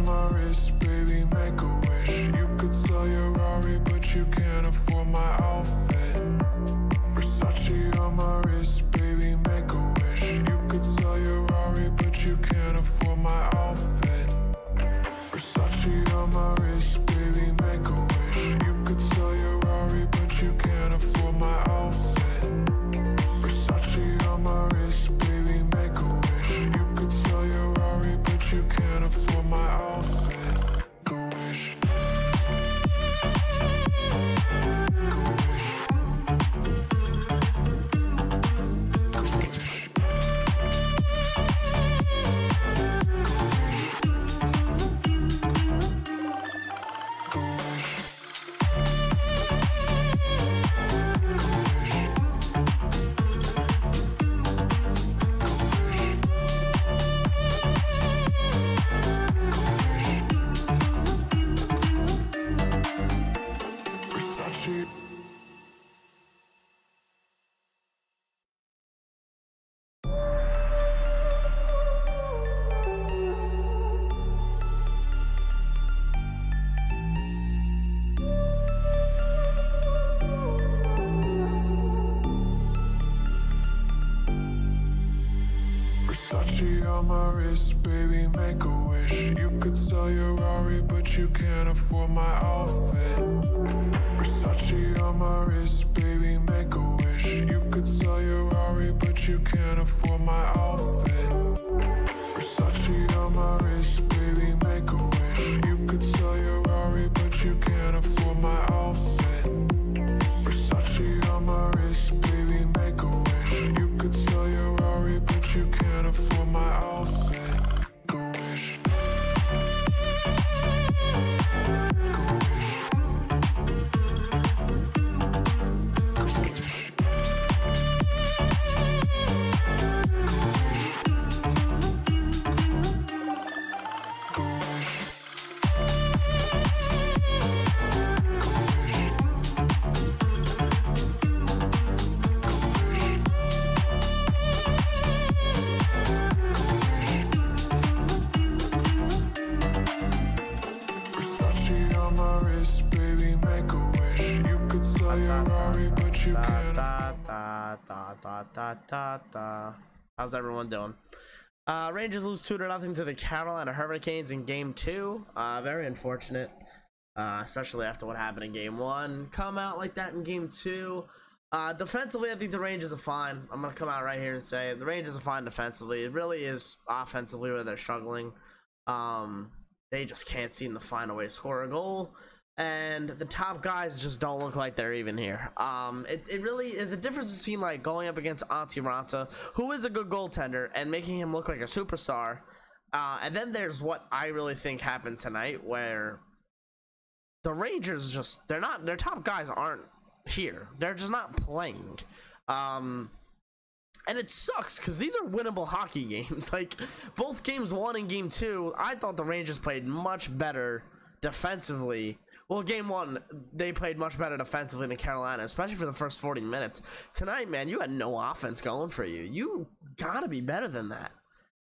on my wrist, baby, make a wish. You could sell your Rari, but you can't afford my outfit. Versace on my wrist, baby, make a wish. You could sell your Rari, but you can't afford my outfit. Versace on my wrist, baby, make a wish. You could sell your Rari, but you can't afford my outfit. Versace on my wrist, baby, make a wish. You could sell your Rari, but you can't afford my outfit. Go wish. Go wish. Go wish. Versace on my wrist, baby, make a wish. You could sell your Rari, but you can't afford my outfit. Versace on my wrist, baby, make a wish. You could sell your Rari, but you can't afford my outfit. Versace on my wrist, baby, make a wish. You could sell your Rari, but you can't afford my outfit. Versace on my wrist, baby, make a wish. You could sell your Rari, but you can't afford my outfit. Go wish. Go wish. Go wish. Go wish. Versace on my wrist, baby, make a wish. You could sell your Rari, but you can't afford. How's everyone doing? Rangers lose 2-0 to the Carolina Hurricanes in game 2. Very unfortunate, especially after what happened in game 1. Come out like that in game 2. Defensively, I think the Rangers are fine. I'm gonna come out right here and say the Rangers are fine defensively. It really is offensively where they're struggling. They just can't seem to find a way to score a goal, and the top guys just don't look like they're even here. It really is a difference between like going up against Antti Raanta, who is a good goaltender, and making him look like a superstar, and then there's what I really think happened tonight, where the Rangers just their top guys aren't here. They're just not playing. And it sucks because these are winnable hockey games. Like both games 1 and game 2, I thought the Rangers played much better defensively. Well, game 1 they played much better defensively than Carolina, especially for the first 40 minutes. Tonight, man, you had no offense going for you. You gotta be better than that.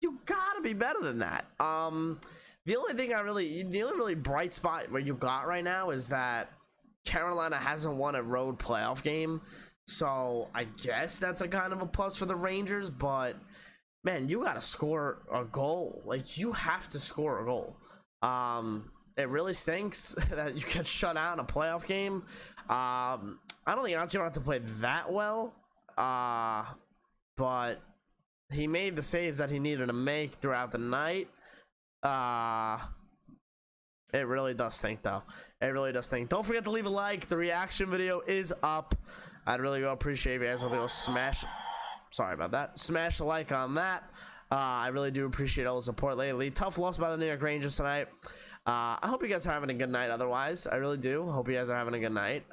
You gotta be better than that. The only really bright spot where you got right now is that Carolina hasn't won a road playoff game. So I guess that's a kind of a plus for the Rangers, but man, you gotta score a goal. Like you have to score a goal. It really stinks that you get shut out in a playoff game. I don't think Antti Raanta played that well, but he made the saves that he needed to make throughout the night. It really does stink though. It really does stink. Don't forget to leave a like. The reaction video is up. I'd really appreciate if you guys want to go smash. Sorry about that. Smash a like on that. I really do appreciate all the support lately. Tough loss by the New York Rangers tonight. I hope you guys are having a good night. Otherwise, I really do. Hope you guys are having a good night.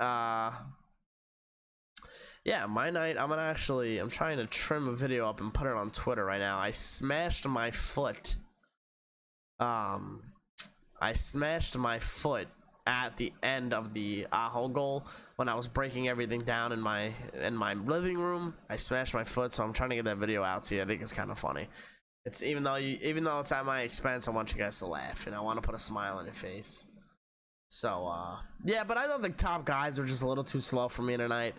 Yeah, my night. I'm trying to trim a video up and put it on Twitter right now. I smashed my foot. I smashed my foot at the end of the Aho goal when I was breaking everything down in my living room. I smashed my foot, so I'm trying to get that video out to you. I think it's kind of funny. It's even though it's at my expense, I want you guys to laugh, and I want to put a smile on your face. So yeah, but I thought the top guys were just a little too slow for me tonight.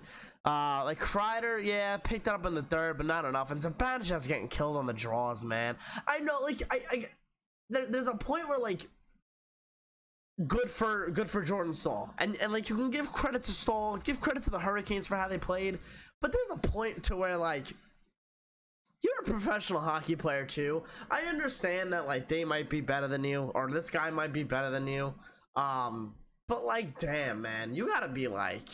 Like Kreider, yeah, picked it up in the third, but not enough. And Sebastian's getting killed on the draws, man. I know, like there's a point where like good for Jordan Staal, and like you can give credit to Staal, give credit to the Hurricanes for how they played, but there's a point to where like you're a professional hockey player too. I understand that like they might be better than you, or this guy might be better than you, but like damn man, you gotta be like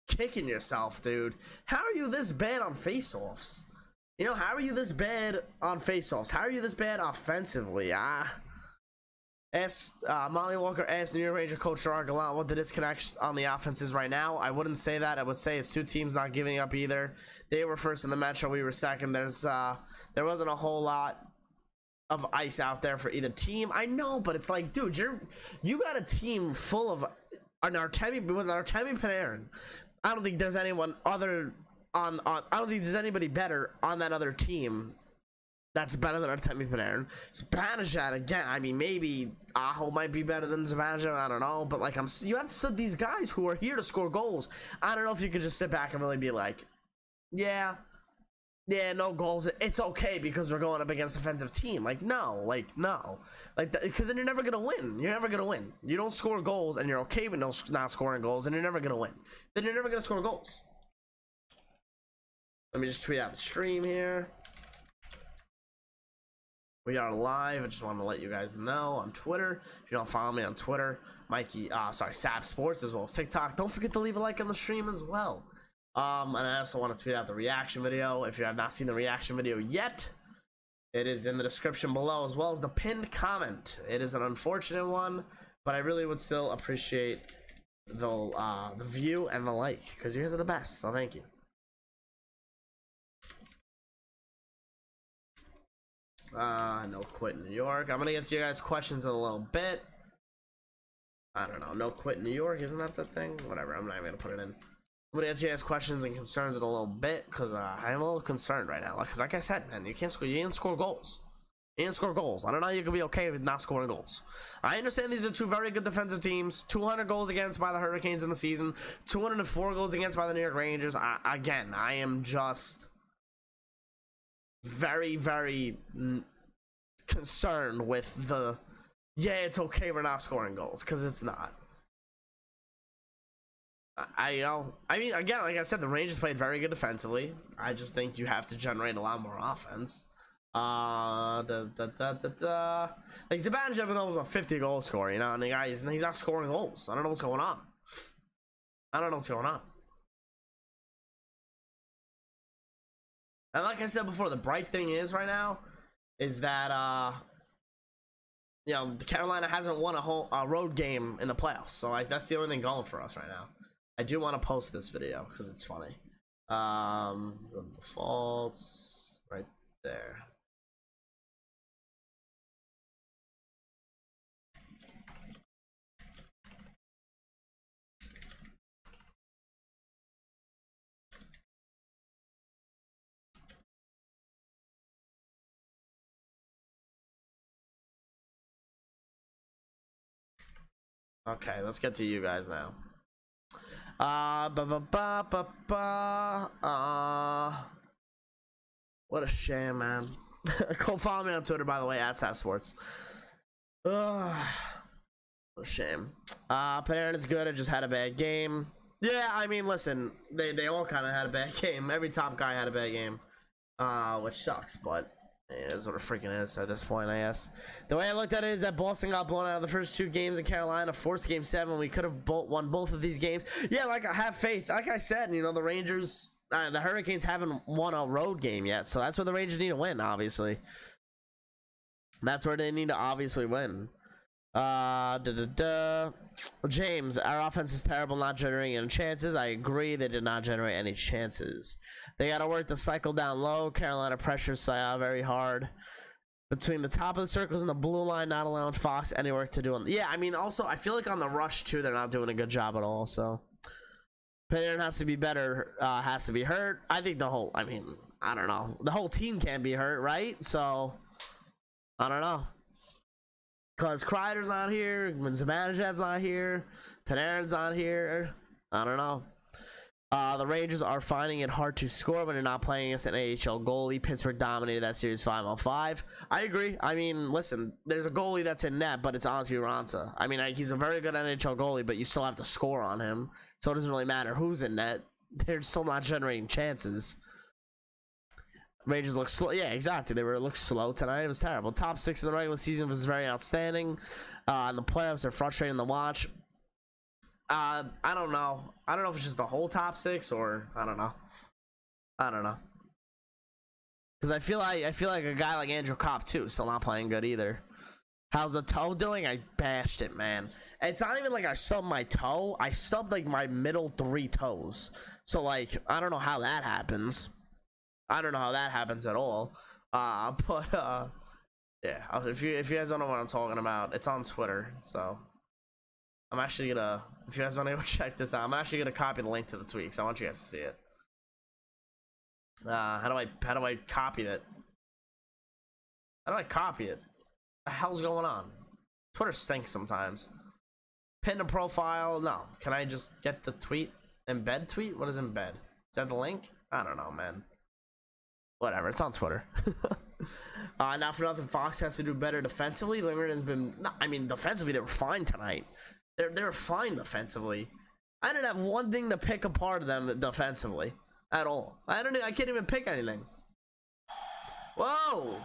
kicking yourself, dude. How are you this bad on faceoffs? You know, how are you this bad on faceoffs? How are you this bad offensively? Molly Walker asked New York Ranger coach Gerard Gallant what the disconnect on the offense is right now. I wouldn't say that. I would say it's two teams not giving up either. They were first in the Metro, we were second. There wasn't a whole lot of ice out there for either team. I know, but it's like, dude, you got a team full of Artemi Panarin. I don't think there's anyone other on I don't think there's anybody better on that other team that's better than Artemi Panarin. Zibanejad, again, I mean, maybe Aho might be better than Zibanejad, I don't know, but like you have to set these guys who are here to score goals. I don't know if you could just sit back and really be like, yeah, no goals, it's okay because we're going up against a defensive team. Like no, because then you're never gonna win. You don't score goals and you're okay with not scoring goals, and you're never gonna win. Then you're never gonna score goals. Let me just tweet out the stream here. We are live. I just wanted to let you guys know on Twitter. If you don't follow me on Twitter, Saps Sports, as well as TikTok, don't forget to leave a like on the stream as well. And I also want to tweet out the reaction video. If you have not seen the reaction video yet, it is in the description below, as well as the pinned comment. It is an unfortunate one, but I really would still appreciate the view and the like, because you guys are the best, so thank you. No quit in New York. I'm gonna get to you guys' questions in a little bit. I don't know. No quit in New York, isn't that the thing? Whatever. I'm not even gonna put it in. I'm gonna answer you guys' questions and concerns in a little bit, because I'm a little concerned right now. Because like I said, man, you didn't score goals. You didn't score goals. I don't know how you can be okay with not scoring goals. I understand these are two very good defensive teams. 200 goals against by the Hurricanes in the season. 204 goals against by the New York Rangers. Again, I am just very, very concerned with it's okay we're not scoring goals, because it's not. I mean, again, like I said, the Rangers played very good defensively. I just think you have to generate a lot more offense. Like Zibanejad was a 50 goal scorer, you know, and the guy he's not scoring goals. I don't know what's going on. And like I said before, the bright thing is right now is that you know, Carolina hasn't won a road game in the playoffs, so like that's the only thing going for us right now. I do want to post this video because it's funny. Defaults right there. Okay, let's get to you guys now. What a shame, man. Go follow me on Twitter, by the way, at Saps Sports. What a shame. Panarin is good. I just had a bad game. Yeah, I mean, listen, they all kind of had a bad game. Every top guy had a bad game, which sucks, but it is what it freaking is at this point, I guess. The way I looked at it is that Boston got blown out of the first two games in Carolina, forced game 7. We could have won both of these games. Yeah, like, I have faith. Like I said, you know, the Rangers, the Hurricanes haven't won a road game yet, so that's where the Rangers need to win, obviously. That's where they need to obviously win. James, our offense is terrible, not generating any chances. I agree, they did not generate any chances. They got to work the cycle down low. Carolina pressures very hard between the top of the circles and the blue line, not allowing Fox any work to do. Yeah, I mean, also, I feel like on the rush, too, they're not doing a good job at all, so. Panarin has to be better, has to be hurt. I think I mean, I don't know. The whole team can't be hurt, right? So, I don't know. Because Kreider's not here, when Zibanejad's not here, Panarin's not here. I don't know. The Rangers are finding it hard to score when they're not playing against an AHL goalie. Pittsburgh dominated that series 5-on-5. I agree. I mean, listen, there's a goalie that's in net, but it's Antti Raanta. I mean, he's a very good NHL goalie, but you still have to score on him. So it doesn't really matter who's in net. They're still not generating chances. Rangers look slow. Yeah, exactly. They looked slow tonight. It was terrible. Top 6 in the regular season was very outstanding. In the playoffs, they're frustrating to watch. I don't know. I don't know if it's just the whole top 6 or I don't know. Because I feel like a guy like Andrew Kopp too, still not playing good either. How's the toe doing? I bashed it, man. It's not even like I stubbed my toe. I stubbed like my middle 3 toes. So like I don't know how that happens. I don't know how that happens at all. Yeah. If you guys don't know what I'm talking about, it's on Twitter. So I'm actually gonna, if you guys want to go check this out, I'm actually gonna copy the link to the tweet because I want you guys to see it. How do I copy it? How do I copy it? The hell's going on? Twitter stinks sometimes. Pin to profile? No. Can I just get the tweet? Embed tweet? What is embed? Is that the link? I don't know, man. Whatever, it's on Twitter. Not for nothing, Fox has to do better defensively. Lindgren has been, no, I mean, defensively, they were fine tonight. They were fine defensively. I didn't have one thing to pick apart of them defensively at all. I can't even pick anything. Whoa!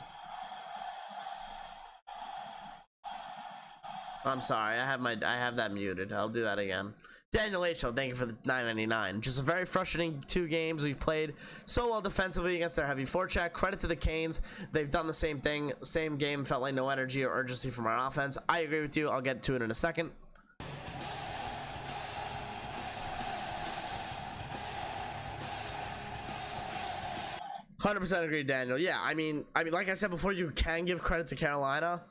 I'm sorry, I have that muted. I'll do that again. Daniel H.O., thank you for the $9.99. Just a very frustrating 2 games. We've played so well defensively against their heavy forecheck. Credit to the Canes. They've done the same thing. Same game. Felt like no energy or urgency from our offense. I agree with you. I'll get to it in a second. %, agree, Daniel. Yeah, I mean, like I said before, you can give credit to Carolina.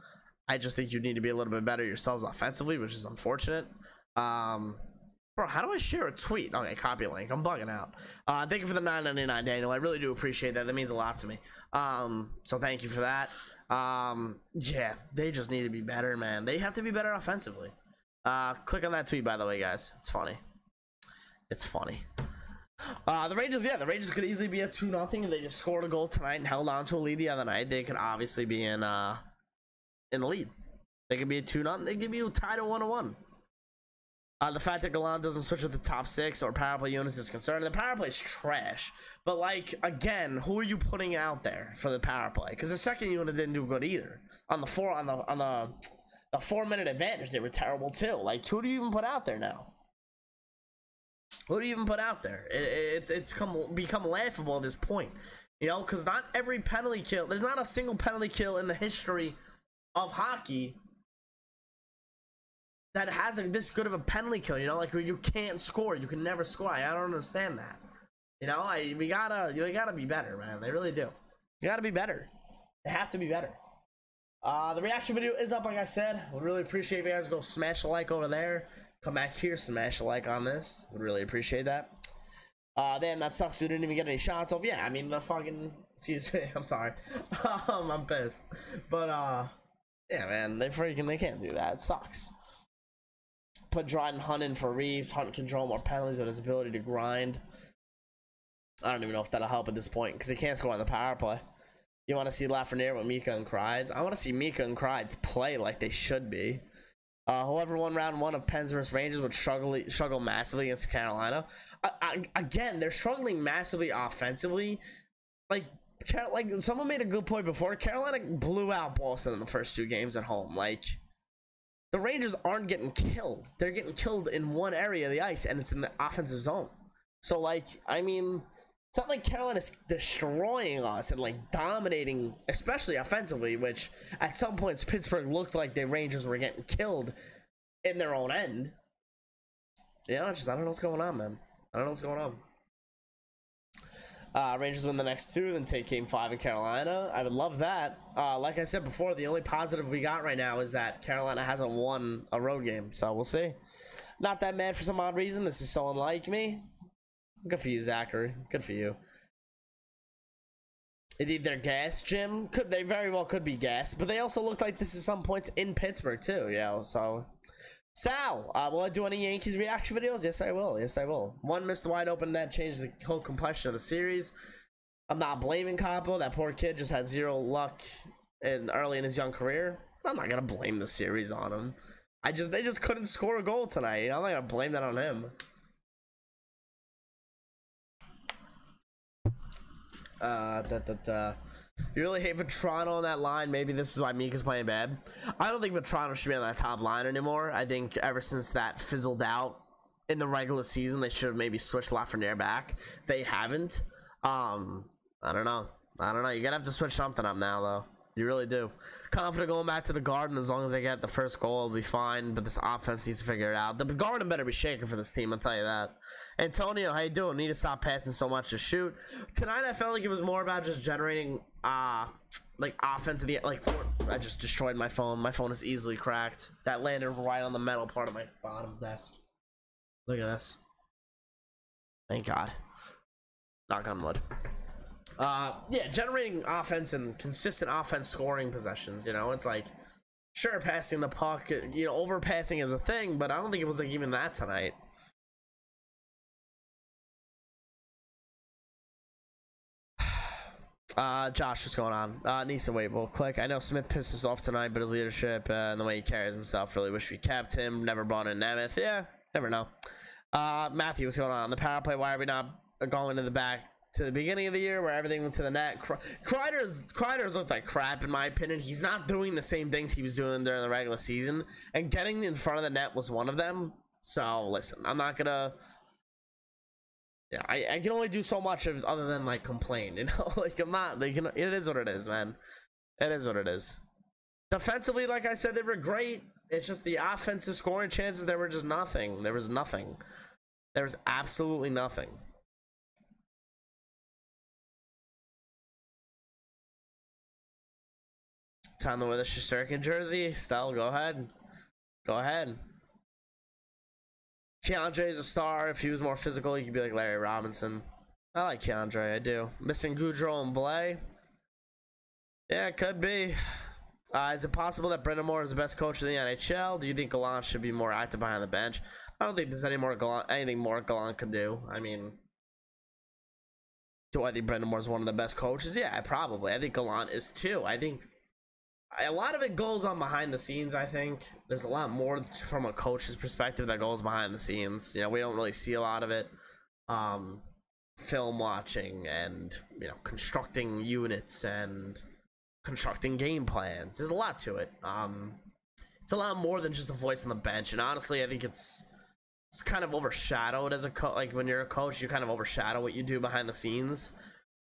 I just think you need to be a little bit better yourselves offensively, which is unfortunate. Bro, how do I share a tweet? Okay, copy link. I'm bugging out. Thank you for the $9.99, Daniel. I really do appreciate that. That means a lot to me. So thank you for that. Yeah, they just need to be better, man. They have to be better offensively. Click on that tweet, by the way, guys. It's funny. It's funny. The Rangers could easily be up 2-0 if they just scored a goal tonight and held on to a lead the other night. They could obviously be in the lead. They could be at 2-0. They could be tied at 1-1. The fact that Gallant doesn't switch with the top 6 or power play units is concerned. The power play is trash. But like again, who are you putting out there for the power play? Because the second unit didn't do good either. On the 4-minute advantage, they were terrible too. Like who do you even put out there now? Who do you even put out there? It's become laughable at this point, you know, because not every penalty kill. There's not a single penalty kill in the history of hockey that has this good of a penalty kill, you know, like where you can't score, you can never score. I don't understand that, you know. We gotta be better, man. They really do. You gotta be better. They have to be better. The reaction video is up, like I said. Would really appreciate if you guys go smash a like over there. Come back here, smash a like on this. Would really appreciate that. Damn, that sucks. We didn't even get any shots off. Yeah, I mean the fucking. Excuse me. I'm sorry. I'm pissed. But yeah, man, they can't do that. It sucks. Put Dryden Hunt in for Reeves. Hunt can draw more penalties with his ability to grind. I don't even know if that'll help at this point because he can't score on the power play. You want to see Lafreniere with Mika and Kreids? I want to see Mika and Kreids play like they should be. Whoever won round 1 of Pens vs Rangers would struggle massively against Carolina. Again, they're struggling massively offensively. Like someone made a good point before. Carolina blew out Boston in the first 2 games at home. Like the Rangers aren't getting killed. They're getting killed in one area of the ice, and it's in the offensive zone. So like, I mean, it's not like Carolina's destroying us and like dominating, especially offensively, which at some points Pittsburgh looked like the Rangers were getting killed in their own end. You know, I don't know what's going on, man. I don't know what's going on. Rangers win the next 2, then take game 5 in Carolina. I would love that. Like I said before, the only positive we got right now is that Carolina hasn't won a road game, so we'll see. Not that mad for some odd reason. This is so unlike me. Good for you, Zachary. Good for you. They're gas, Jim. They very well could be gas, but they also look like this is some points in Pittsburgh too. Yeah, so Sal, will I do any Yankees reaction videos? Yes, I will. Yes, I will. One missed wide open net changed the whole complexion of the series. I'm not blaming Capo. That poor kid just had zero luck early in his young career. I'm not gonna blame the series on him. They just couldn't score a goal tonight. You know, I'm not gonna blame that on him. You really hate Vetrano on that line. Maybe this is why Mika's playing bad. I don't think Vetrano should be on that top line anymore. I think ever since that fizzled out in the regular season, they should have maybe switched Lafreniere back. They haven't. I don't know. You're gonna have to switch something up now, though. You really do. Confident going back to the Garden. As long as they get the first goal, it'll be fine. But this offense needs to figure it out. The Garden better be shaking for this team, I'll tell you that. Antonio, how you doing? Need to stop passing so much to shoot. Tonight, I felt like it was more about just generating, like, offense. I just destroyed my phone. My phone is easily cracked. That landed right on the metal part of my bottom desk. Look at this. Thank God. Knock on wood. Yeah, generating offense and consistent offense scoring possessions, you know, it's like, sure, passing the puck, you know, overpassing is a thing, but I don't think it was like even that tonight. Josh, what's going on? Needs to wait real quick. I know Smith pisses off tonight, but his leadership and the way he carries himself, really wish we kept him. Never brought in Nemeth. Yeah, never know. Matthew, what's going on? The power play, why are we not going to the back to the beginning of the year where everything went to the net? Kreider's looked like crap in my opinion. He's not doing the same things he was doing during the regular season, and getting in front of the net was one of them. So listen, I'm not gonna, yeah, I can only do so much other than like complain, you know. Like, I'm not, like, you know, it is what it is, man. It is what it is. Defensively, like I said, they were great. It's just the offensive scoring chances, there were just nothing. There was nothing. There was absolutely nothing. Time to wear the Shesterkin jersey. Stell, go ahead. Go ahead. Keandre is a star. If he was more physical, he could be like Larry Robinson. I like Keandre, I do. Missing Goudreau and Blais. Yeah, it could be. Is it possible that Brendan Moore is the best coach in the NHL? Do you think Gallant should be more active behind the bench? I don't think there's anything more Gallant can do. I mean, do I think Brendan Moore is one of the best coaches? Yeah, probably. I think Gallant is too. I think a lot of it goes on behind the scenes. I think there's a lot more from a coach's perspective that goes behind the scenes. You know, we don't really see a lot of it. Film watching and, you know, constructing units and constructing game plans. There's a lot to it. It's a lot more than just a voice on the bench. And honestly, I think it's kind of overshadowed as a coach. Like, when you're a coach, you kind of overshadow what you do behind the scenes.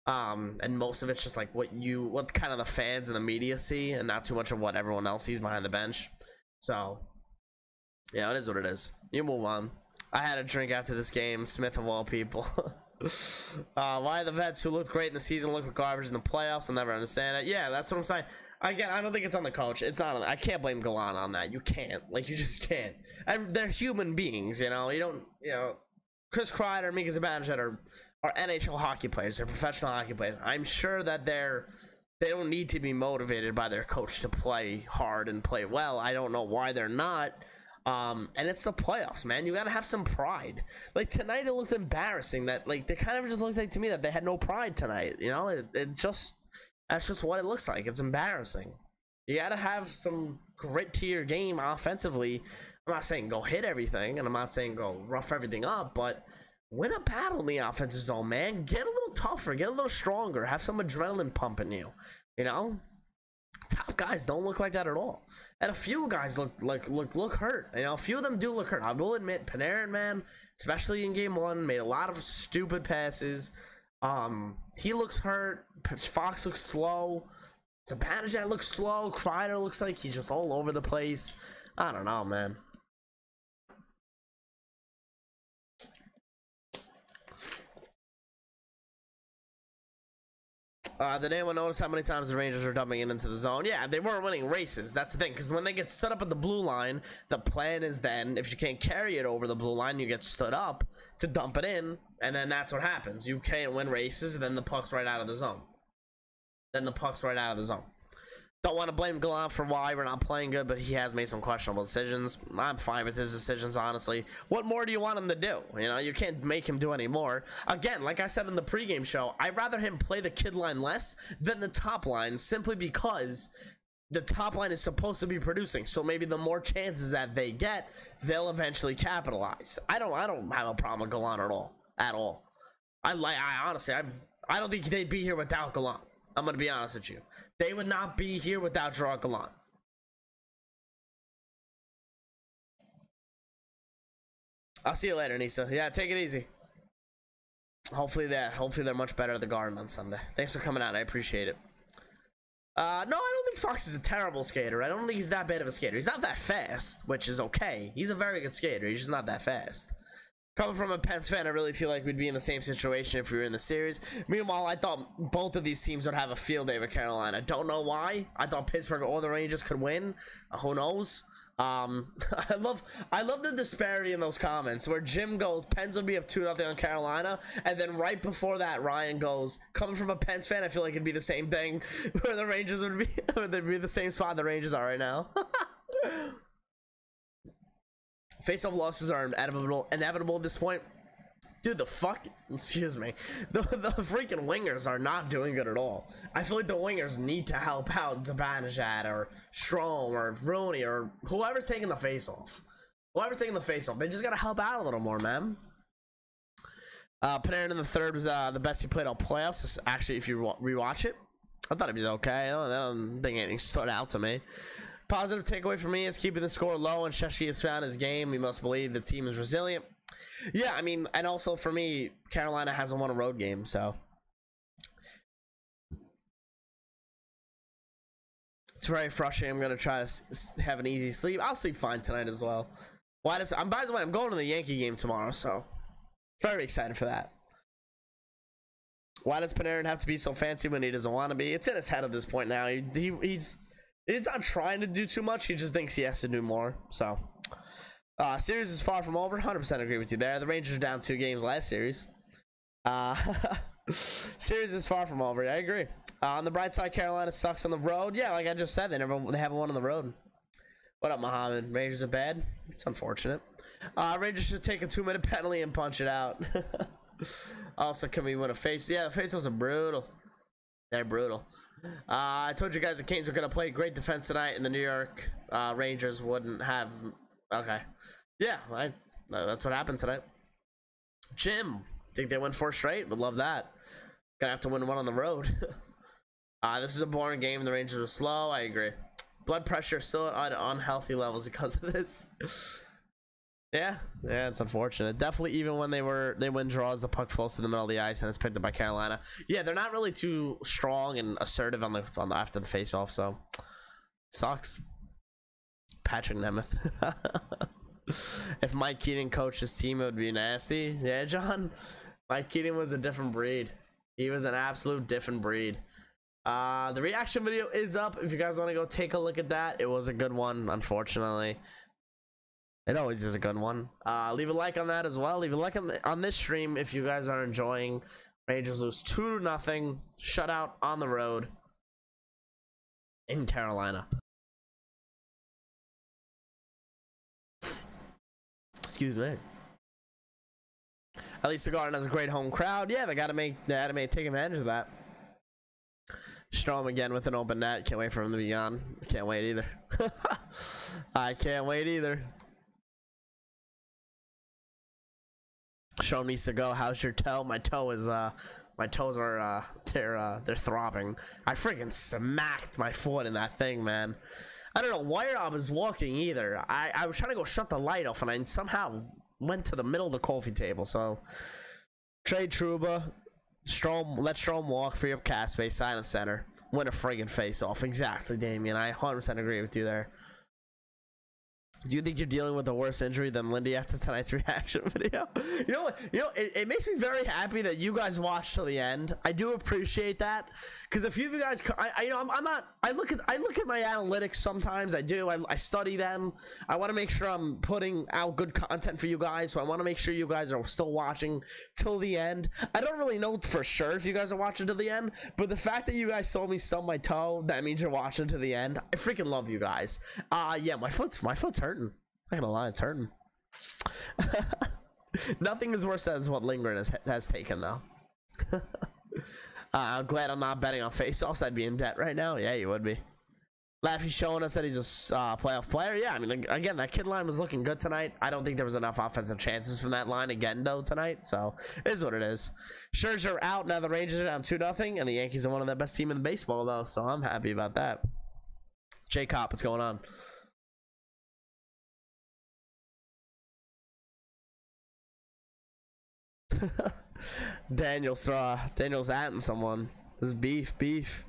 And most of it's just like what kind of the fans and the media see, and not too much of what everyone else sees behind the bench. So yeah, it is what it is. You move on. I had a drink after this game, Smith of all people. Why the vets who looked great in the season look like garbage in the playoffs? I'll never understand it. Yeah, that's what I'm saying. Again, I don't think it's on the coach. It's not. I can't blame Gallant on that. You can't. Like, you just can't. They're human beings, you know. You don't. You know, Chris Kreider, Mika Zibanejad are NHL hockey players. They're professional hockey players. I'm sure that they don't need to be motivated by their coach to play hard and play well. I don't know why they're not. And it's the playoffs, man. You gotta have some pride. Like, tonight, it looked embarrassing that, like, they kind of just looked like to me that they had no pride tonight. You know, that's just what it looks like. It's embarrassing. You gotta have some grit to your game offensively. I'm not saying go hit everything, and I'm not saying go rough everything up, but win a battle in the offensive zone, man. Get a little tougher, get a little stronger, have some adrenaline pumping you. You know, top guys don't look like that at all, and a few guys look hurt. You know, a few of them do look hurt. I will admit, Panarin, man, especially in game one, made a lot of stupid passes. He looks hurt. Fox looks slow. Zibanejad looks slow. Kreider looks like he's just all over the place. I don't know, man. Did anyone notice how many times the Rangers were dumping it into the zone? Yeah, they weren't winning races. That's the thing, because when they get stood up at the blue line, the plan is then, if you can't carry it over the blue line, you get stood up to dump it in, and then that's what happens. You can't win races, and then the puck's right out of the zone. then the puck's right out of the zone. Don't want to blame Gallant for why we're not playing good, but he has made some questionable decisions. I'm fine with his decisions, honestly. What more do you want him to do? You know, you can't make him do any more. Again, like I said in the pregame show, I'd rather him play the kid line less than the top line, simply because the top line is supposed to be producing. So maybe the more chances that they get, they'll eventually capitalize. I don't have a problem with Gallant at all. I honestly, I don't think they'd be here without Gallant. I'm gonna be honest with you. They would not be here without Gerard Gallant. I'll see you later, Nisa. Yeah, take it easy. Hopefully they're much better at the Garden on Sunday. Thanks for coming out. I appreciate it. No, I don't think Fox is a terrible skater. I don't think he's that bad of a skater. He's not that fast, which is okay. He's a very good skater. He's just not that fast. Coming from a Pens fan, I really feel like we'd be in the same situation if we were in the series. Meanwhile, I thought both of these teams would have a field day with Carolina. Don't know why. I thought Pittsburgh or the Rangers could win. Who knows? I love the disparity in those comments where Jim goes, Pens will be up 2-0 on Carolina, and then right before that, Ryan goes, coming from a Pens fan, I feel like it'd be the same thing where the Rangers would be, or they'd be the same spot the Rangers are right now. Face-off losses are inevitable at this point. Dude, the freaking wingers are not doing good at all. I feel like the wingers need to help out Zibanejad or Strome or Rooney or whoever's taking the face-off. They just gotta help out a little more, man. Panarin in the third was the best he played all playoffs. Actually, if you rewatch it, I thought he was okay. I don't think anything stood out to me. Positive takeaway for me is keeping the score low, and Sheshi has found his game. We must believe the team is resilient. Yeah, I mean, and also for me, Carolina hasn't won a road game, so it's very frustrating. I'm gonna try to have an easy sleep. I'll sleep fine tonight as well. By the way, I'm going to the Yankee game tomorrow, so very excited for that. Why does Panarin have to be so fancy when he doesn't want to be? It's in his head at this point now. He's not trying to do too much. He just thinks he has to do more. So, series is far from over. 100% agree with you there. The Rangers are down 2 games last series. Series is far from over. I agree. On the bright side, Carolina sucks on the road. Yeah, like I just said, they haven't won on the road. What up, Muhammad? Rangers are bad. It's unfortunate. Rangers should take a 2-minute penalty and punch it out. Also, can we win a face? Yeah, the face-offs are brutal. They're brutal. I told you guys the Canes were going to play great defense tonight, and the New York Rangers wouldn't have. Okay. Yeah, that's what happened tonight. Jim, think they win 4 straight? Would love that. Gonna have to win 1 on the road. This is a boring game. The Rangers are slow. I agree. Blood pressure still at unhealthy levels because of this. Yeah, it's unfortunate. Definitely, even when they win draws, the puck flows to the middle of the ice and it's picked up by Carolina. Yeah, they're not really too strong and assertive on the after the face-off, so it sucks. Patrick Nemeth. If Mike Keating coached his team, it would be nasty. Yeah, John. Mike Keating was a different breed. He was an absolute different breed. The reaction video is up. If you guys want to go take a look at that, it was a good one. Unfortunately. It always is a good one. Leave a like on that as well. Leave a like on this stream if you guys are enjoying. Rangers lose 2-0. Shutout on the road in Carolina. Excuse me. At least the Garden has a great home crowd. Yeah, they had to take advantage of that. Strome again with an open net. Can't wait for him to be gone. Can't wait either. I can't wait either. Sean needs to go. How's your toe? My toes are they're throbbing. I freaking smacked my foot in that thing, man. I don't know where I was walking either. I was trying to go shut the light off and I somehow went to the middle of the coffee table. So trade Trouba. Let Strome walk, free up cap space, silent center, win a friggin' face off. Exactly, Damien. I 100% agree with you there. Do you think you're dealing with a worse injury than Lindy after tonight's reaction video? You know what? It makes me very happy that you guys watched till the end. I do appreciate that, because a few of you guys, I look at my analytics sometimes. I do. I study them. I want to make sure I'm putting out good content for you guys. So I want to make sure you guys are still watching till the end. I don't really know for sure if you guys are watching till the end, but the fact that you guys saw me stub my toe, that means you're watching to the end. I freaking love you guys. Yeah, my foot's hurting. I'm not gonna lie, it's hurting. Nothing is worse as what Lindgren has taken, though. I'm glad I'm not betting on face-offs. I'd be in debt right now. Yeah, you would be. Laffy's showing us that he's a playoff player. Yeah, I mean, again, that kid line was looking good tonight. I don't think there was enough offensive chances from that line again, though, tonight. So, it is what it is. Scherzer out. Now the Rangers are down 2-0, and the Yankees are one of the best teams in baseball, though. So, I'm happy about that. J Cop, what's going on? Daniel's atting someone. This is beef.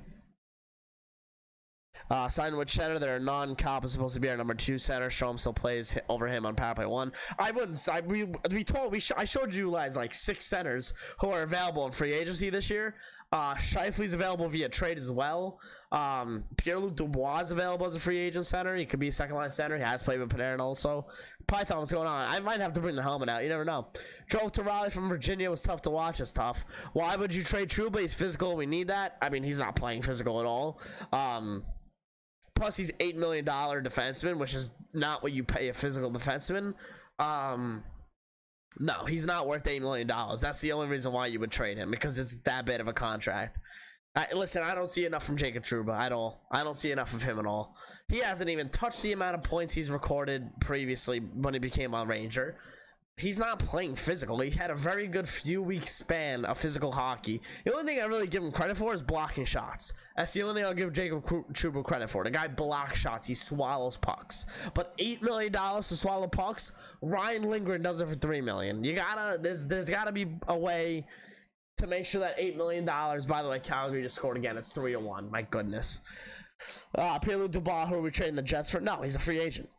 Signing with Cheddar, their non-cop is supposed to be our number 2 center. Show him still plays over him on power play 1. I showed you guys like 6 centers who are available in free agency this year. Shifley's available via trade as well. Pierre-Luc Dubois is available as a free agent center. He could be a second line center. He has played with Panarin also. Python, what's going on? I might have to bring the helmet out. You never know. Drove to Raleigh from Virginia. Was tough to watch. It's tough. Why would you trade Trouba? He's physical. We need that. I mean, he's not playing physical at all. Plus, he's $8 million defenseman, which is not what you pay a physical defenseman. No, he's not worth $8 million. That's the only reason why you would trade him, because it's that bad of a contract. Listen, I don't see enough from Jacob Trouba at all. I don't see enough of him at all. He hasn't even touched the amount of points he's recorded previously when he became a Ranger. He's not playing physical. He had a very good few week span of physical hockey. The only thing I really give him credit for is blocking shots. That's the only thing I'll give Jacob Trouba credit for. The guy blocks shots. He swallows pucks. But $8 million to swallow pucks, Ryan Lindgren does it for $3 million. There's gotta be a way to make sure that $8 million. By the way, Calgary just scored again. It's 3-1. My goodness. Pierre-Luc Dubois, who are we trading the Jets for? No, he's a free agent.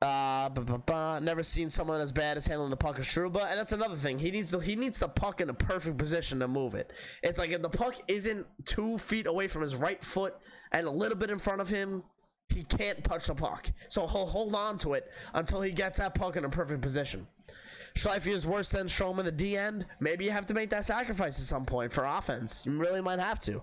Never seen someone as bad as handling the puck as Trouba, and that's another thing. He needs the puck in a perfect position to move it. It's like if the puck isn't 2 feet away from his right foot and a little bit in front of him, he can't touch the puck. So he'll hold on to it until he gets that puck in a perfect position. Schleifer is worse than Strowman the D end. Maybe you have to make that sacrifice at some point for offense. You really might have to.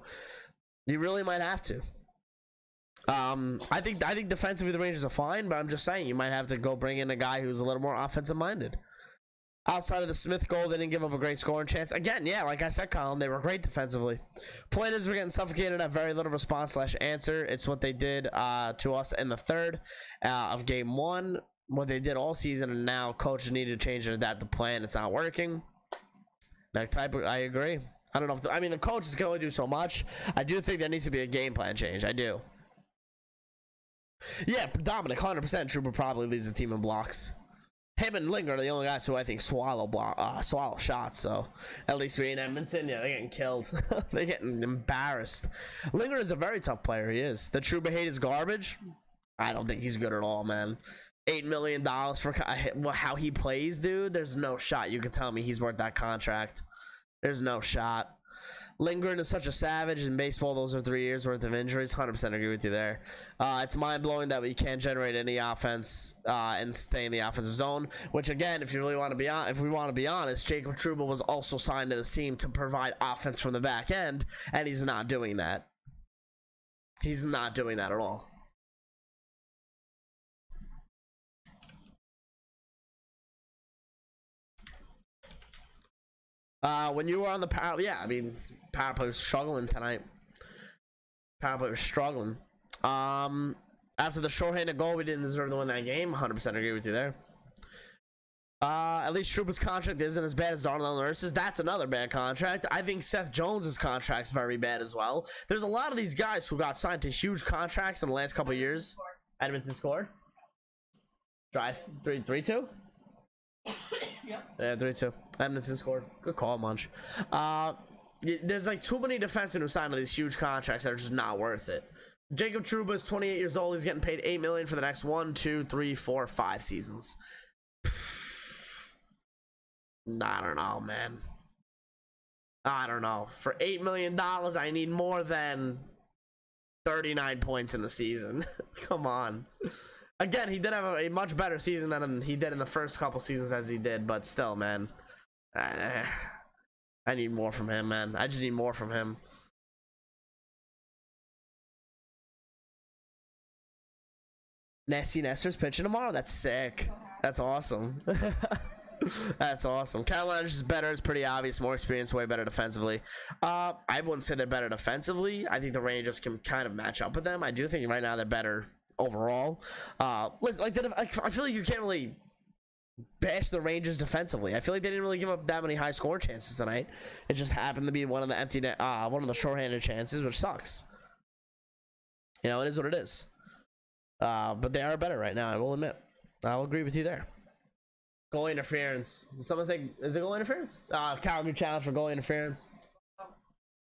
I think defensively the Rangers are fine, but I'm just saying you might have to go bring in a guy who's a little more offensive minded. Outside of the Smith goal, they didn't give up a great scoring chance. Again, yeah, like I said, Colin, they were great defensively. Point is, we're getting suffocated at very little response/answer. It's what they did to us in the third of game 1, what they did all season, and now coaches need to change and adapt the plan. It's not working. I agree. I don't know if the coaches can only do so much. I do think there needs to be a game plan change. I do. Yeah, Dominic, 100%. Trouba probably leads the team in blocks. Him and Lindgren are the only guys who I think swallow shots. So at least we in Edmonton, yeah, they're getting killed. They're getting embarrassed. Lindgren is a very tough player. He is. The Trouba hate is garbage. I don't think he's good at all, man. $8 million for how he plays, dude. There's no shot you could tell me he's worth that contract. There's no shot. Lindgren is such a savage in baseball. Those are 3 years worth of injuries. 100% agree with you there. It's mind-blowing that we can't generate any offense and stay in the offensive zone, which again, if we want to be honest, Jacob Trouba was also signed to this team to provide offense from the back end, and he's not doing that. He's not doing that at all. When you were on the power, yeah, I mean, power play was struggling tonight. After the shorthanded goal, we didn't deserve to win that game. 100% agree with you there. At least Trouba's contract isn't as bad as Darnell Nurse's. That's another bad contract. I think Seth Jones's contract's very bad as well. There's a lot of these guys who got signed to huge contracts in the last couple of years. Edmonton scored. Try 3-2. Yeah, 3-2. Edmonton scored. Good call, Munch. There's like too many defensemen who signed to these huge contracts that are just not worth it. Jacob Trouba is 28 years old. He's getting paid $8 million for the next 1, 2, 3, 4, 5 seasons. I don't know, man. I don't know. For $8 million, I need more than 39 points in the season. Come on. Again, he did have a much better season than he did in the first couple seasons as he did, but still, man. I need more from him, man. I just need more from him. Nasty Nestor's pitching tomorrow. That's sick. That's awesome. That's awesome. Carolina's just better. It's pretty obvious. More experience, way better defensively. I wouldn't say they're better defensively. I think the Rangers can kind of match up with them. I do think right now they're better overall. Listen, I feel like you can't really bash the Rangers defensively. I feel like they didn't really give up that many high score chances tonight. It just happened to be one of the empty net, one of the shorthanded chances, which sucks. You know, it is what it is. But they are better right now. I will admit. I will agree with you there. Goal interference. Did someone say, is it goal interference? Calgary challenge for goal interference.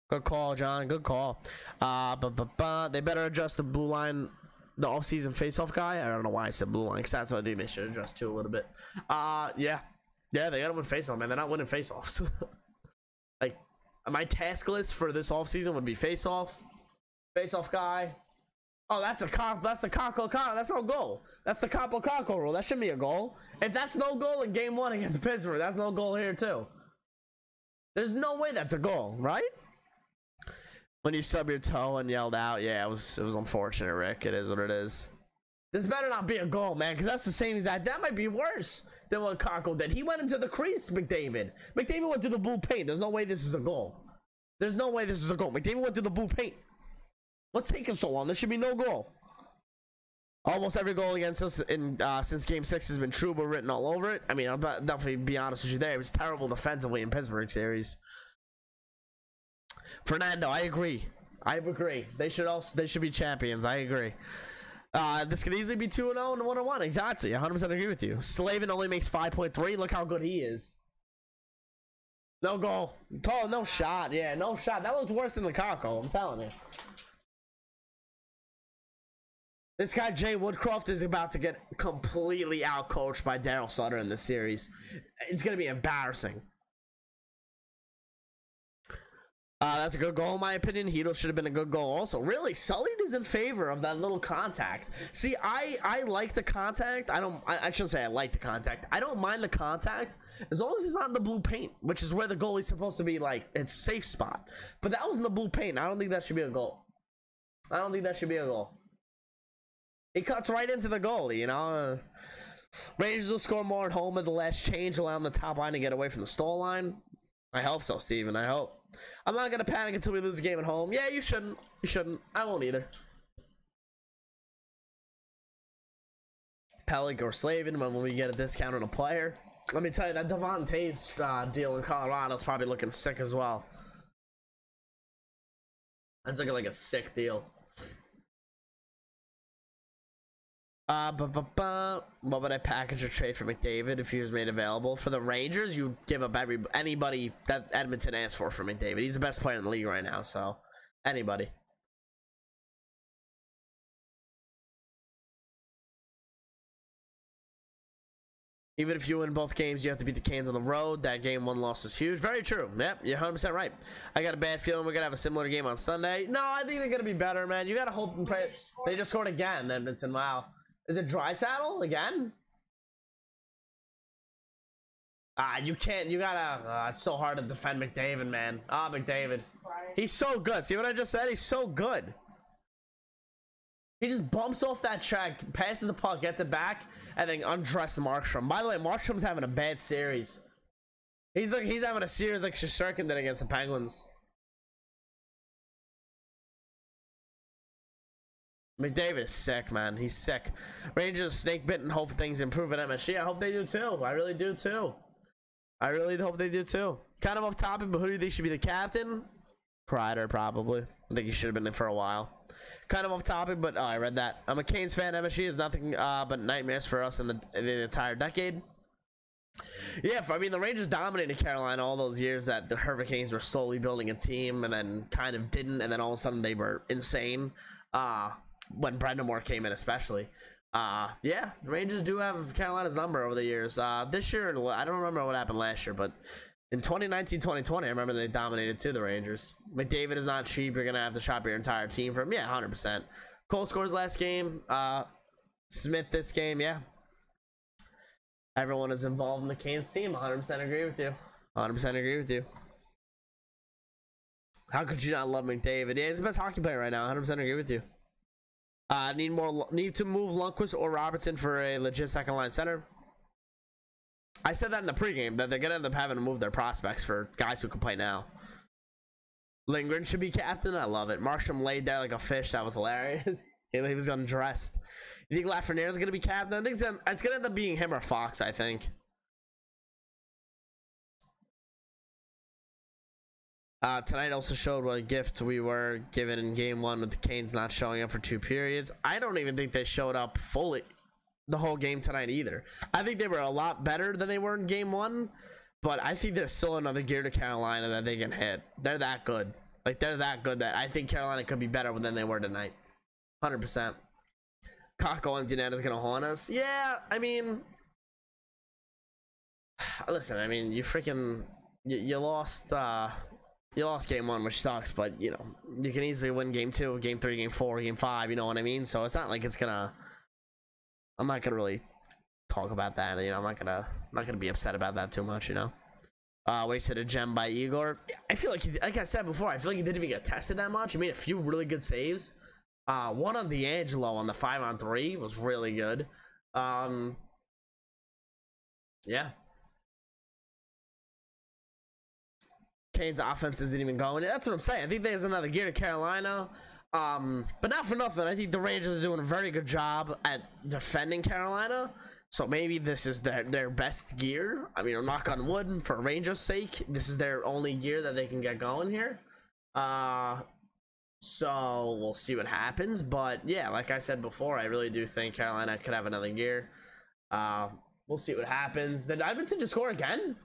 Good call, John. Good call. They better adjust the blue line, the offseason face-off guy. I don't know why I said blue line, because that's what I think they should adjust to a little bit. Yeah, they gotta win face-off, man. They're not winning face-offs. Like, my task list for this offseason would be face-off guy. Oh, that's a cop. That's the Kako. That's no goal. That's the Capo Kako rule. That shouldn't be a goal. If that's no goal in game 1 against Pittsburgh, that's no goal here too. There's no way that's a goal, right? When you stub your toe and yelled out, yeah, it was unfortunate, Rick. It is what it is. This better not be a goal, man, because that's the same exact. That might be worse than what Kako did. He went into the crease, McDavid. McDavid went to the blue paint. There's no way this is a goal. There's no way this is a goal. McDavid went to the blue paint. What's taking so long? There should be no goal. Almost every goal against us in since Game 6 has been Trouba written all over it. I mean, I'll definitely be honest with you there. It was terrible defensively in Pittsburgh series. Fernando, I agree. They should be champions. I agree. This could easily be 2-0 and 1-1. Exactly. 100% agree with you. Slavin only makes 5.3. Look how good he is. No goal. Oh, no shot. Yeah, no shot. That looks worse than the Kako. I'm telling you. This guy, Jay Woodcroft, is about to get completely outcoached by Daryl Sutter in this series. It's going to be embarrassing. That's a good goal, in my opinion. Hito should have been a good goal also. Really, Sully is in favor of that little contact. See, I like the contact. I shouldn't say I like the contact. I don't mind the contact as long as it's not in the blue paint, which is where the goalie's supposed to be, like, it's safe spot. But that was in the blue paint. I don't think that should be a goal. He cuts right into the goalie, you know. Rangers will score more at home at the last change, allowing the top line to get away from the stall line. I hope so, Steven. I hope. I'm not going to panic until we lose the game at home. Yeah, you shouldn't. You shouldn't. I won't either. Pellick or Slavin when we get a discount on a player. Let me tell you, that Devon Tays deal in Colorado is probably looking sick as well. That's looking like a sick deal. What would I package or trade for McDavid if he was made available? For the Rangers, you give up anybody that Edmonton asked for McDavid. He's the best player in the league right now, so anybody. Even if you win both games, you have to beat the Canes on the road. That game 1 loss is huge. Very true. Yep, you're 100% right. I got a bad feeling we're going to have a similar game on Sunday. No, I think they're going to be better, man. You got to hope and pray. They just scored again, Edmonton. Wow. Is it Draisaitl again? You can't. You gotta. It's so hard to defend McDavid, man. McDavid. He's so good. See what I just said? He's so good. He just bumps off that track, passes the puck, gets it back, and then undressed Markstrom. By the way, Markstrom's having a bad series. He's having a series like Shesterkin did against the Penguins. McDavid is sick, man. He's sick. Rangers snake bitten. Hope things improve at MSG. I hope they do too. I really do too. I really hope they do too. Kind of off topic, but who do you think should be the captain? Kreider, probably. I think he should have been there for a while. Kind of off topic, but I read that. I'm a Canes fan. MSG is nothing but nightmares for us in the entire decade. Yeah, I mean, the Rangers dominated Carolina all those years that the Hurricanes were slowly building a team and then kind of didn't, and then all of a sudden they were insane. when Brendan Moore came in, especially. Yeah, the Rangers do have Carolina's number over the years. This year, I don't remember what happened last year, but in 2019, 2020, I remember they dominated too, the Rangers. McDavid is not cheap. You're going to have to shop your entire team for him. Yeah, 100%. Cole scores last game. Smith this game, yeah. Everyone is involved in the Canes team. 100% agree with you. 100% agree with you. How could you not love McDavid? Yeah, he's the best hockey player right now. 100% agree with you. Need to move Lundqvist or Robertson for a legit second line center. I said that in the pregame, that they're gonna end up having to move their prospects for guys who can play now. Lindgren should be captain. I love it. Markstrom laid there like a fish. That was hilarious. He was undressed. You think Lafreniere's gonna be captain? I think it's gonna end up being him or Fox, I think. Tonight also showed what a gift we were given in game 1 with the Canes not showing up for 2 periods. I don't even think they showed up fully the whole game tonight either. I think they were a lot better than they were in game 1, but I think there's still another gear to Carolina that they can hit. They're that good. Like, they're that good that I think Carolina could be better than they were tonight. 100%. Kakko empty net is gonna haunt us. Yeah, I mean, listen, I mean, you lost game 1, which sucks, but you know, you can easily win game 2, game 3, game 4, game 5, you know what I mean? So it's not like I'm not gonna really talk about that, you know. I'm not gonna be upset about that too much, you know. Wasted a gem by Igor. I feel like I said before, I feel like he didn't even get tested that much. He made a few really good saves. One on D'Angelo on the 5-on-3 was really good. Yeah. Canes offense isn't even going. That's what I'm saying. I think there's another gear to Carolina. But not for nothing, I think the Rangers are doing a very good job at defending Carolina. So maybe this is their best gear. I mean, knock on wood, for Rangers' sake, this is their only gear that they can get going here. So we'll see what happens. But yeah, like I said before, I really do think Carolina could have another gear. We'll see what happens. Did Edmonton just score again?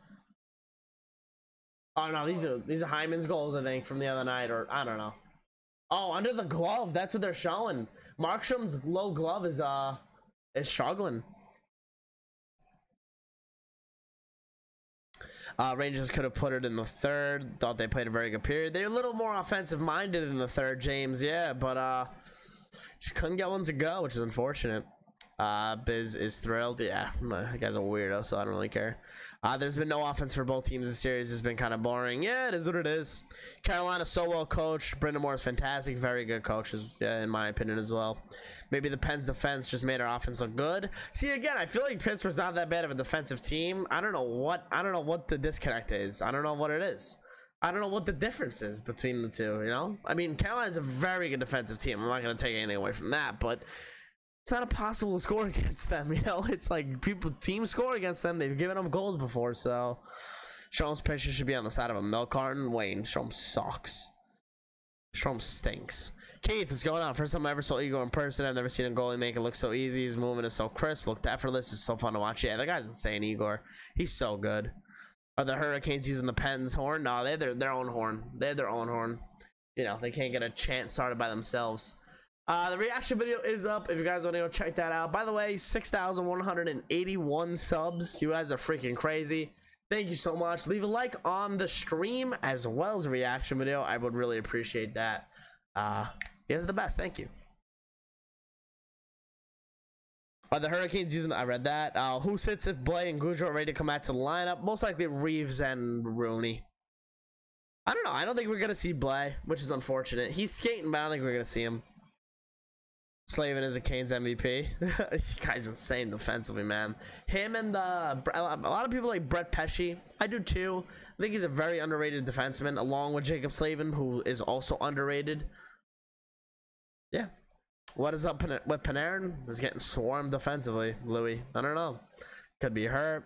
Oh no, these are Hyman's goals, I think, from the other night, or I don't know. Oh, under the glove, that's what they're showing. Markstrom's low glove is struggling. Rangers could have put it in the third. Thought they played a very good period. They're a little more offensive minded in the third, James. Yeah, but just couldn't get one to go, which is unfortunate. Biz is thrilled. Yeah, that guy's a weirdo, so I don't really care. There's been no offense for both teams. The series has been kind of boring. Yeah, it is what it is. Carolina's so well coached. Brendan Moore is fantastic. Very good coaches, yeah, in my opinion as well. Maybe the Pens defense just made our offense look good. See, again, I feel like Pittsburgh's not that bad of a defensive team. I don't know what the disconnect is. I don't know what it is. I don't know what the difference is between the two, you know? I mean, Carolina's a very good defensive team. I'm not going to take anything away from that, but it's not impossible to score against them, you know? It's like teams score against them. They've given them goals before, so Strom's picture should be on the side of a milk carton. Wayne, Strom sucks. Strom stinks. Keith, what's going on? First time I ever saw Igor in person. I've never seen a goalie make it look so easy. His movement is so crisp, looked effortless. It's so fun to watch. Yeah, that guy's insane, Igor. He's so good. Are the Hurricanes using the Pens horn? No, they have their own horn. They have their own horn. You know, they can't get a chant started by themselves. The reaction video is up if you guys want to go check that out. By the way, 6,181 subs. You guys are freaking crazy. Thank you so much. Leave a like on the stream as well as a reaction video. I would really appreciate that. You guys are the best. Thank you. Are the Hurricanes using I read that. Who sits if Blay and Goudreau are ready to come out to the lineup? Most likely Reeves and Rooney. I don't know. I don't think we're going to see Blay, which is unfortunate. He's skating, but I don't think we're going to see him. Slavin is a Canes MVP. This guy's insane defensively, man. Him and a lot of people like Brett Pesce. I do too. I think he's a very underrated defenseman, along with Jacob Slavin, who is also underrated. Yeah. What is up with Panarin? He's getting swarmed defensively, Louis. I don't know. Could be hurt.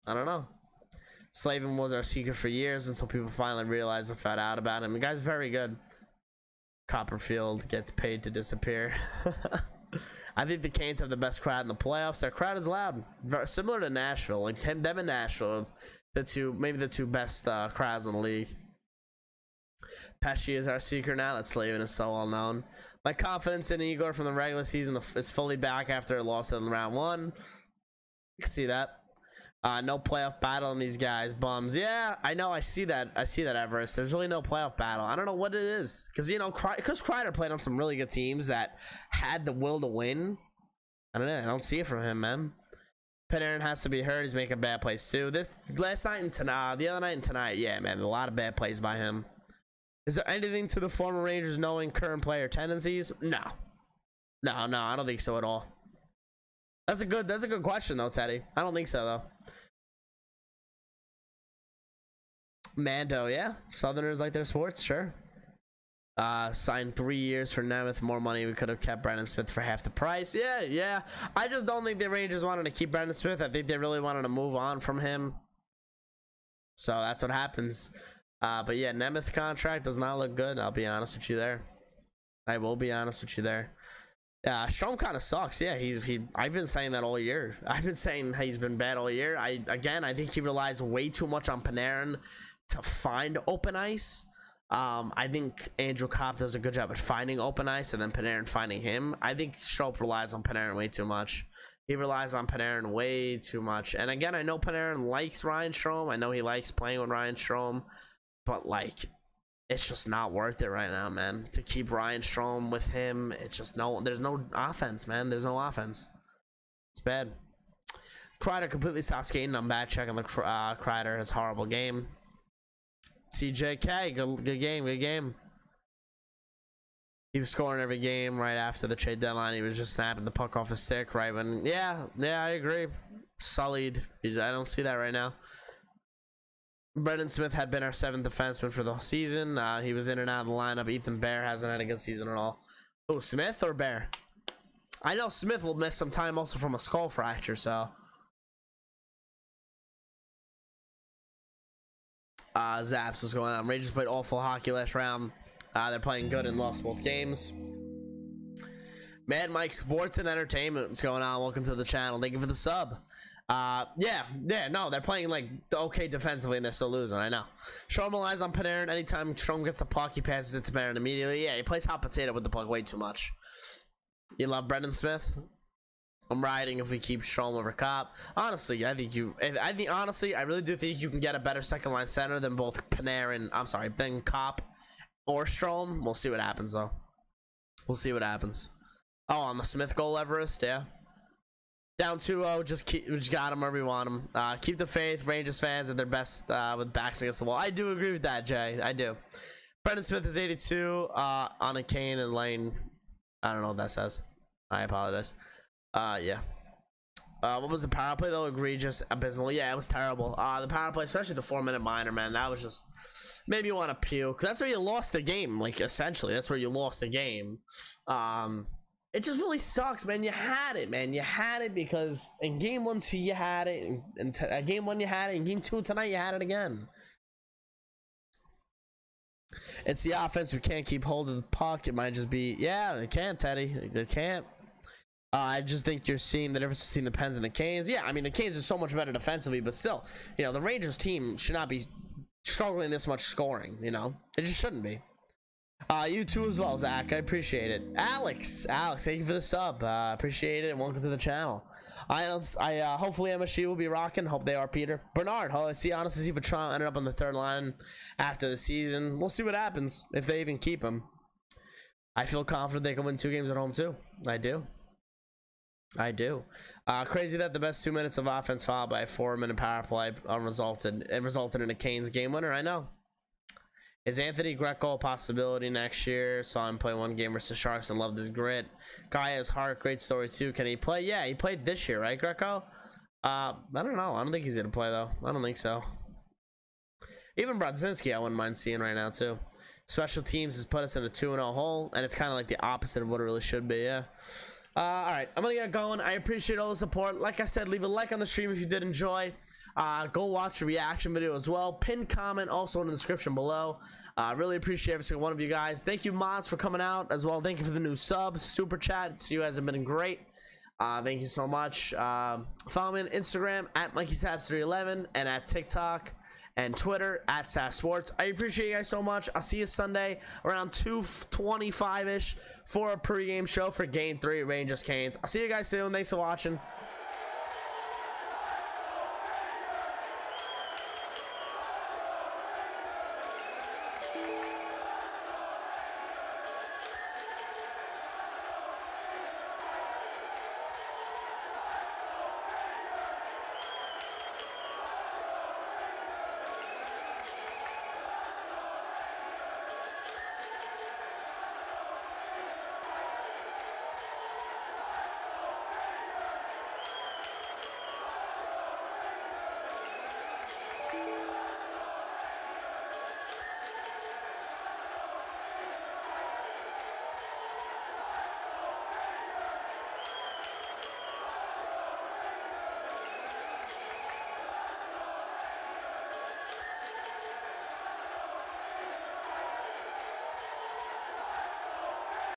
I don't know. Slavin was our secret for years until people finally realized and found out about him. The guy's very good. Copperfield gets paid to disappear. I think the Canes have the best crowd in the playoffs. Their crowd is loud, very similar to Nashville. Like them and Nashville, maybe the two best crowds in the league. Pesce is our secret now. That Slavin is so well known. My confidence in Igor from the regular season is fully back after a loss in round 1. You can see that. No playoff battle in these guys. Bums. Yeah, I know. I see that. Everest. There's really no playoff battle. I don't know what it is. Because, you know, because Kreider played on some really good teams that had the will to win. I don't know. I don't see it from him, man. Panarin has to be hurt. He's making bad plays, too. This last night and tonight, the other night and tonight, yeah, man, a lot of bad plays by him. Is there anything to the former Rangers knowing current player tendencies? No. No, I don't think so at all. That's a good question, though, Teddy. I don't think so, though. Mando, yeah. Southerners like their sports, sure. Signed 3 years for Nemeth. More money. We could have kept Brendan Smith for half the price. Yeah. I just don't think the Rangers wanted to keep Brendan Smith. I think they really wanted to move on from him. So that's what happens. But yeah, Nemeth contract does not look good. I'll be honest with you there. I will be honest with you there. Strome kind of sucks. Yeah, I've been saying that all year. I've been saying he's been bad all year. I think he relies way too much on Panarin to find open ice. I think Andrew Kopp does a good job at finding open ice and then Panarin finding him. I think Strome relies on Panarin way too much. He relies on Panarin way too much. And again, I know Panarin likes Ryan Strome. I know he likes playing with Ryan Strome. But, like, it's just not worth it right now, man. To keep Ryan Strome with him, it's just there's no offense, man. There's no offense. It's bad. Kreider completely stopped skating. I'm bad checking the Kreider. His horrible game. TJK, good game. He was scoring every game right after the trade deadline. He was just snapping the puck off his stick right when, yeah, I agree. Sullied. I don't see that right now. Brendan Smith had been our 7th defenseman for the season. He was in and out of the lineup. Ethan Bear hasn't had a good season at all. Oh, Smith or Bear? I know Smith will miss some time also from a skull fracture, so. Zaps was going on. Rangers played awful hockey last round. They're playing good and lost both games. Mad Mike Sports and Entertainment, what's going on? Welcome to the channel. Thank you for the sub. No, they're playing like okay defensively and they're still losing. I know. Strome relies on Panarin. Anytime Strome gets the puck, he passes it to Panarin immediately. Yeah, he plays hot potato with the puck way too much. You love Brendan Smith? I'm riding if we keep Strome over Kopp. Honestly, I really do think you can get a better second line center than both than Kopp or Strome. We'll see what happens though. We'll see what happens. Oh, on the Smith goal, Everest, yeah. Down 2-0, just got him wherever we want him. Keep the faith, Rangers fans at their best with backs against the wall. I do agree with that, Jay. I do. Brendan Smith is 82 on a Kane and Lane. I don't know what that says. I apologize. Yeah. What was the power play though? Egregious, abysmal. Yeah, it was terrible. The power play, especially the 4-minute minor, man. That was just made me want to puke. That's where you lost the game. Like essentially, that's where you lost the game. It just really sucks, man. You had it, man. You had it because in game 1, 2, you had it. And game 1, you had it. In game 2 tonight, you had it again. It's the offense. We can't keep holding the puck. It might just be, yeah, they can't, Teddy. They can't. I just think you're seeing the difference between the Pens and the Canes. Yeah, I mean, the Canes are so much better defensively, but still, you know, the Rangers team should not be struggling this much scoring, you know? It just shouldn't be. You too as well, Zach. I appreciate it. Alex, thank you for the sub. Appreciate it and welcome to the channel. Hopefully MSG will be rocking. Hope they are, Peter. Bernard, honestly see if Toronto ended up on the 3rd line after the season. We'll see what happens if they even keep him. I feel confident they can win 2 games at home too. I do. Crazy that the best 2 minutes of offense followed by a 4-minute power play resulted in a Canes game winner. I know. Is Anthony Greco a possibility next year? Saw him play 1 game versus Sharks and loved his grit. Guy has heart, great story too. Can he play? Yeah, he played this year, right, Greco? I don't know. I don't think he's gonna play though. I don't think so. Even Brodzinski, I wouldn't mind seeing right now too. Special teams has put us in a 2-0 hole, and it's kind of like the opposite of what it really should be. Yeah. All right, I'm gonna get going. I appreciate all the support. Like I said, leave a like on the stream if you did enjoy. Go watch the reaction video as well. Pinned comment also in the description below. Really appreciate every single one of you guys. Thank you, mods, for coming out as well. Thank you for the new subs, super chats. You guys have been great. Thank you so much. Follow me on Instagram at MikeySaps311 and at TikTok and Twitter at Saps Sports. I appreciate you guys so much. I'll see you Sunday around 2:25ish for a pregame show for Game 3 Rangers Canes. I'll see you guys soon. Thanks for watching.